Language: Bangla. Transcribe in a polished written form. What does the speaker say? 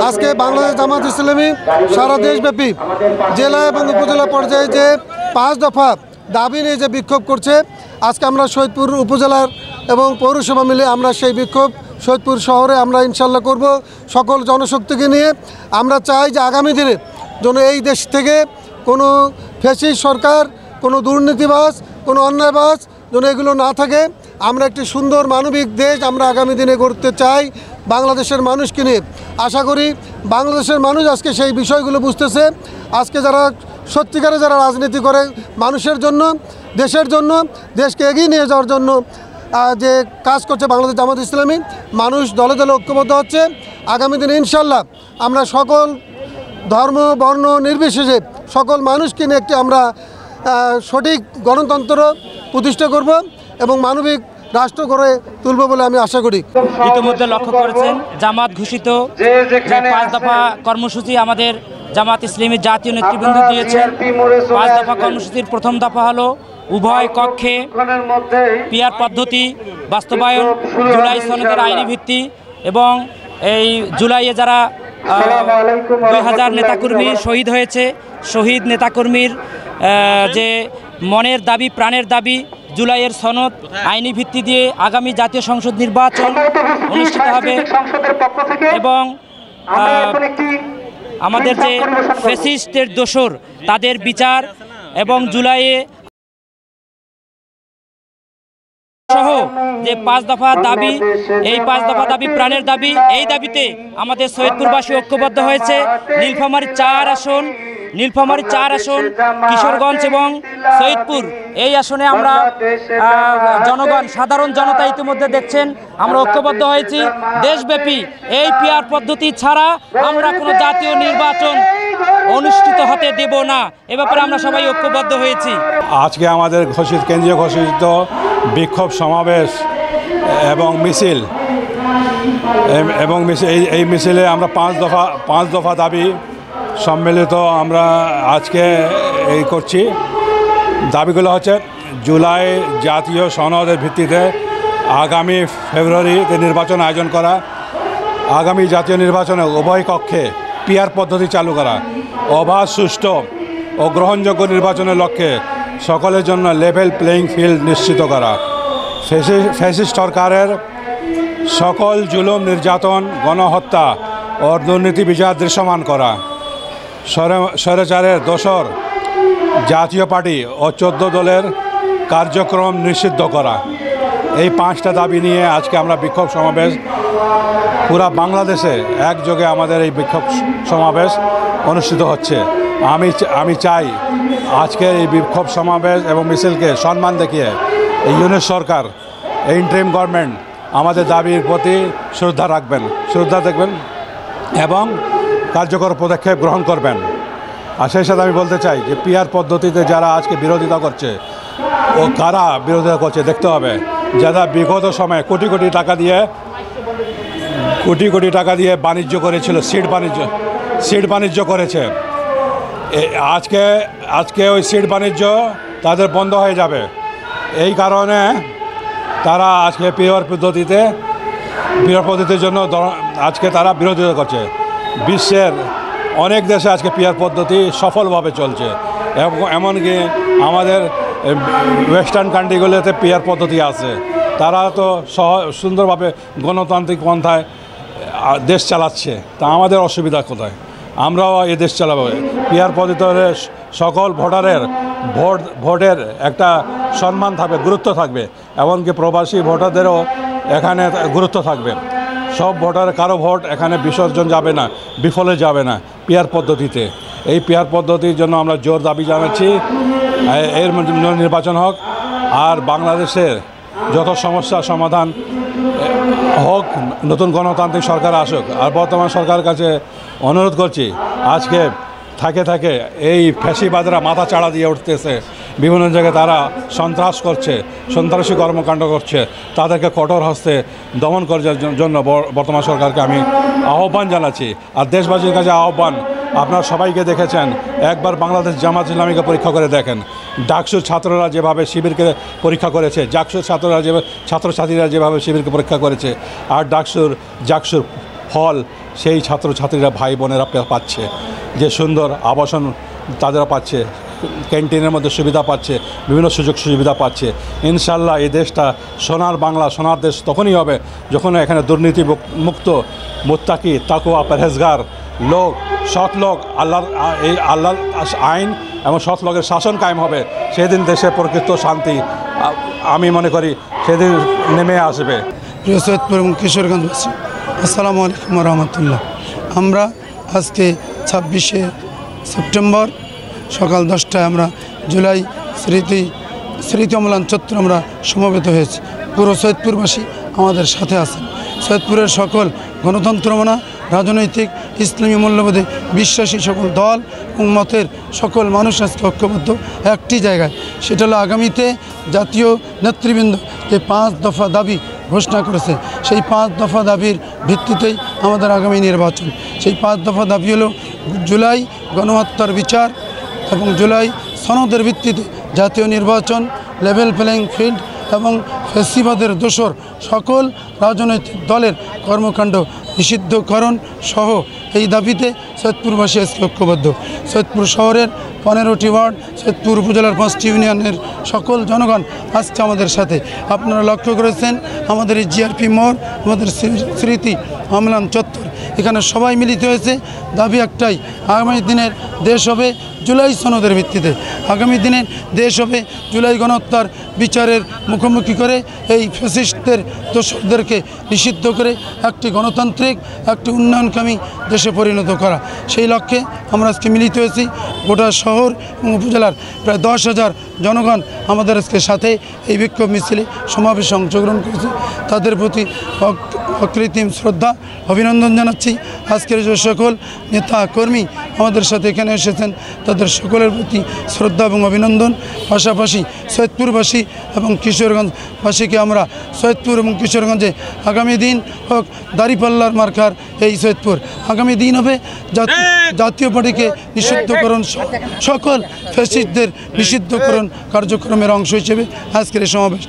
আজকে বাংলাদেশ জামাত ইসলামী সারা দেশব্যাপী জেলা এবং উপজেলা পর্যায়ে যে 5 দফা দাবি নিয়ে যে বিক্ষোভ করছে, আজকে আমরা সৈয়দপুর উপজেলার এবং পৌরসভা মিলে আমরা সেই বিক্ষোভ সৈয়দপুর শহরে আমরা ইনশাল্লাহ করব সকল জনশক্তিকে নিয়ে। আমরা চাই যে আগামী দিনে যেন এই দেশ থেকে কোনো ফ্যাসিস্ট সরকার, কোনো দুর্নীতিবাজ, কোনো অন্যায়বাজ যেন এগুলো না থাকে। আমরা একটি সুন্দর মানবিক দেশ আমরা আগামী দিনে গড়তে চাই বাংলাদেশের মানুষকে নিয়ে। আশা করি বাংলাদেশের মানুষ আজকে সেই বিষয়গুলো বুঝতেছে। আজকে যারা সত্যিকারে যারা রাজনীতি করে মানুষের জন্য, দেশের জন্য, দেশকে এগিয়ে নিয়ে যাওয়ার জন্য যে কাজ করছে বাংলাদেশ জামাত ইসলামী, মানুষ দলে দলে ঐক্যবদ্ধ হচ্ছে। আগামী দিনে ইনশাল্লাহ আমরা সকল ধর্ম বর্ণ নির্বিশেষে সকল মানুষকে নিয়ে একটি আমরা সঠিক গণতন্ত্র প্রতিষ্ঠা করব এবং মানবিক রাষ্ট্র গড়ে তুলব বলে আমি আশা করি। ইতিমধ্যে লক্ষ্য করেছেন জামাত ঘোষিত যে 5 দফা কর্মসূচি আমাদের জামাত ইসলামীর জাতীয় নেতৃবৃন্দ দিয়েছেন। 5 দফা কর্মসূচির প্রথম দফা হলো উভয় কক্ষে পিআর পদ্ধতি বাস্তবায়ন, জুলাই সনদের আইনি ভিত্তি এবং এই জুলাইয়ে যারা 2000 নেতাকর্মী শহীদ হয়েছে, শহীদ নেতাকর্মীর যে মনের দাবি, প্রাণের দাবি, জুলাইয়ের সনদ আইনি ভিত্তি দিয়ে আগামী জাতীয় সংসদ নির্বাচন অনুষ্ঠিত হবে এবং আমাদের যে ফ্যাসিস্টের দোসর তাদের বিচার এবং জুলাইয়ে সহ যে 5 দফা দাবি, এই 5 দফা দাবি প্রাণের দাবি। এই দাবিতে আমাদের সৈয়দপুরবাসী ঐক্যবদ্ধ হয়েছে। নীলফামারী 4 আসন, কিশোরগঞ্জ এবং সৈয়দপুর, এই আসনে আমরা জনগণ, সাধারণ জনতা ইতিমধ্যে দেখছেন আমরা ঐক্যবদ্ধ হয়েছি। দেশব্যাপী এই পিআর পদ্ধতি ছাড়া আমরা কোনো জাতীয় নির্বাচন অনুষ্ঠিত হতে দেব না, এ ব্যাপারে আমরা সবাই ঐক্যবদ্ধ হয়েছি। আজকে আমাদের কেন্দ্রীয় ঘোষিত বিক্ষোভ সমাবেশ এবং মিছিল এই মিছিলে আমরা 5 দফা দাবি সম্মিলিত আমরা আজকে এই করছি। দাবিগুলো হচ্ছে জুলাই জাতীয় সনদের ভিত্তিতে আগামী ফেব্রুয়ারিতে নির্বাচন আয়োজন করা, আগামী জাতীয় নির্বাচনে উভয় কক্ষে পিআর পদ্ধতি চালু করা, অবাধ, সুষ্ঠু ও গ্রহণযোগ্য নির্বাচনের লক্ষ্যে সকলের জন্য লেভেল প্লেয়িং ফিল্ড নিশ্চিত করা, ফ্যাসিস্ট সরকারের সকল জুলুম, নির্যাতন, গণহত্যা ও দুর্নীতি বিচার দৃশ্যমান করা, স্বৈরাচারের দোসর জাতীয় পার্টি ও 14 দলের কার্যক্রম নিষিদ্ধ করা। এই 5টা দাবি নিয়ে আজকে আমরা বিক্ষোভ সমাবেশ পুরা বাংলাদেশে একযোগে আমাদের এই বিক্ষোভ সমাবেশ অনুষ্ঠিত হচ্ছে। আমি চাই আজকের এই বিক্ষোভ সমাবেশ এবং মিছিলকে সম্মান দেখিয়ে এই ইউনিট সরকার, এই ইন্টারিম গভর্নমেন্ট আমাদের দাবির প্রতি শ্রদ্ধা দেখবেন এবং কার্যকর পদক্ষেপ গ্রহণ করবেন। আর সেই সাথে আমি বলতে চাই যে পিআর পদ্ধতিতে যারা আজকে বিরোধিতা করছে ও কারা বিরোধিতা করছে দেখতে হবে। যারা বিগত সময়ে কোটি কোটি টাকা দিয়ে বাণিজ্য করেছিল, সিড বাণিজ্য করেছে, আজকে ওই সিড বাণিজ্য তাদের বন্ধ হয়ে যাবে। এই কারণে তারা আজকে পিআর পদ্ধতির জন্য আজকে তারা বিরোধিতা করছে। বিশ্বের অনেক দেশে আজকে পিআর পদ্ধতি সফলভাবে চলছে, এমনকি আমাদের ওয়েস্টার্ন কান্ট্রিগুলোতে পিআর পদ্ধতি আছে। তারা তো সুন্দরভাবে গণতান্ত্রিক পন্থায় দেশ চালাচ্ছে, তা আমাদের অসুবিধা কোথায়? আমরাও এই দেশ চালাবো। পিআর পদ্ধতিতে সকল ভোটারের ভোটের একটা সম্মান থাকবে, গুরুত্ব থাকবে, এমনকি প্রবাসী ভোটারদেরও এখানে গুরুত্ব থাকবে। সব ভোটার, কারো ভোট এখানে বিসর্জন যাবে না, বিফলে যাবে না পিআর পদ্ধতিতে। এই পিআর পদ্ধতির জন্য আমরা জোর দাবি জানাচ্ছি এর নির্বাচন হোক, আর বাংলাদেশের যত সমস্যার সমাধান হোক, নতুন গণতান্ত্রিক সরকার আসুক। আর বর্তমান সরকারের কাছে অনুরোধ করছি, আজকে থাকে এই ফ্যাসিবাদরা মাথা চাড়া দিয়ে উঠতেছে, বিভিন্ন জায়গায় তারা সন্ত্রাসী কর্মকাণ্ড করছে, তাদেরকে কঠোর হস্তে দমন করার জন্য বর্তমান সরকারকে আমি আহ্বান জানাচ্ছি। আর দেশবাসীর কাছে আহ্বান, আপনারা সবাইকে দেখেছেন, একবার বাংলাদেশ জামাত ইসলামীকে পরীক্ষা করে দেখেন। ডাকসুর ছাত্ররা যেভাবে শিবিরকে পরীক্ষা করেছে, জাকসুর ছাত্রছাত্রীরা যেভাবে শিবিরকে পরীক্ষা করেছে, আর জাকসুর ফল সেই ছাত্রছাত্রীরা ভাই বোনেরা পাচ্ছে, যে সুন্দর আবাসন তাদেরা পাচ্ছে, ক্যান্টিনের মধ্যে সুবিধা পাচ্ছে, বিভিন্ন সুযোগ সুবিধা পাচ্ছে। ইনশাল্লাহ এই দেশটা সোনার বাংলা, সোনার দেশ তখনই হবে যখন এখানে দুর্নীতি মুক্ত, মুত্তাকি, তাকওয়া, পরহেজগার লোক, সৎ লোক, আল্লাহর আইন এবং সৎ লোকের শাসন কায়েম হবে। সেদিন দেশে প্রকৃত শান্তি আমি মনে করি সেদিন নেমে আসবে। প্রিয় সৈয়দপুর এবং কিশোরগঞ্জবাসী, আসসালামু আলাইকুম রহমতুল্লাহ। আমরা আজকে 26শে সেপ্টেম্বর সকাল 10টায় আমরা জুলাই স্মৃতি অম্লান চত্বর আমরা সমবেত হয়েছি। পুরো সৈয়দপুরবাসী আমাদের সাথে আছেন। সৈয়দপুরের সকল গণতন্ত্রমনা, রাজনৈতিক, ইসলামী মূল্যবোধে বিশ্বাসী সকল দল এবং মতের সকল মানুষ আজকে ঐক্যবদ্ধ একটি জায়গায়। সেটা হলো আগামীতে জাতীয় নেতৃবৃন্দ যে 5 দফা দাবি ঘোষণা করেছে, সেই 5 দফা দাবির ভিত্তিতেই আমাদের আগামী নির্বাচন। সেই 5 দফা দাবি হলো জুলাই গণহত্যার বিচার এবং জুলাই সনদের ভিত্তিতে জাতীয় নির্বাচন, লেভেল প্লেয়িং ফিল্ড এবং ফ্যাসিবাদের দোসর সকল রাজনৈতিক দলের কর্মকাণ্ড নিষিদ্ধকরণ সহ এই দাবিতে সৈয়দপুরবাসী আজকে ঐক্যবদ্ধ। সৈয়দপুর শহরের 15টি ওয়ার্ড, সৈয়দপুর উপজেলার 5টি ইউনিয়নের সকল জনগণ আজকে আমাদের সাথে। আপনারা লক্ষ্য করেছেন আমাদের এই জিআরপি মোড়, আমাদের স্মৃতি অম্লান চত্বর, এখানে সবাই মিলিত হয়েছে। দাবি একটাই, আগামী দিনের দেশ হবে জুলাই সনদের ভিত্তিতে। আগামী দিনের দেশ হবে জুলাই গণহত্যার বিচারের মুখোমুখি করে এই ফ্যাসিস্টদের দোষরদেরকে নিষিদ্ধ করে একটি গণতান্ত্রিক, একটি উন্নয়নকামী দেশে পরিণত করা। সেই লক্ষ্যে আমরা আজকে মিলিত হয়েছি। গোটা শহর এবং উপজেলার প্রায় 10,000 জনগণ আমাদের আজকে সাথে এই বিক্ষোভ মিছিলে সমাবেশে অংশগ্রহণ করেছে। তাদের প্রতি অকৃত্রিম শ্রদ্ধা, অভিনন্দন জানাচ্ছি। আজকের যে সকল নেতা কর্মী আমাদের সাথে এখানে এসেছেন তাদের সকলের প্রতি শ্রদ্ধা এবং অভিনন্দন। পাশাপাশি সৈয়দপুরবাসী এবং কিশোরগঞ্জবাসীকে আমরা সৈয়দপুর এবং কিশোরগঞ্জে আগামী দিন হোক দাঁড়িপাল্লার মার্কার এই সৈয়দপুর, আগামী দিন হবে জাতীয় পার্টিকে নিষিদ্ধকরণ, সকল ফ্যাসিস্টদের নিষিদ্ধকরণ কার্যক্রমের অংশ হিসেবে আজকের এই সমাবেশ।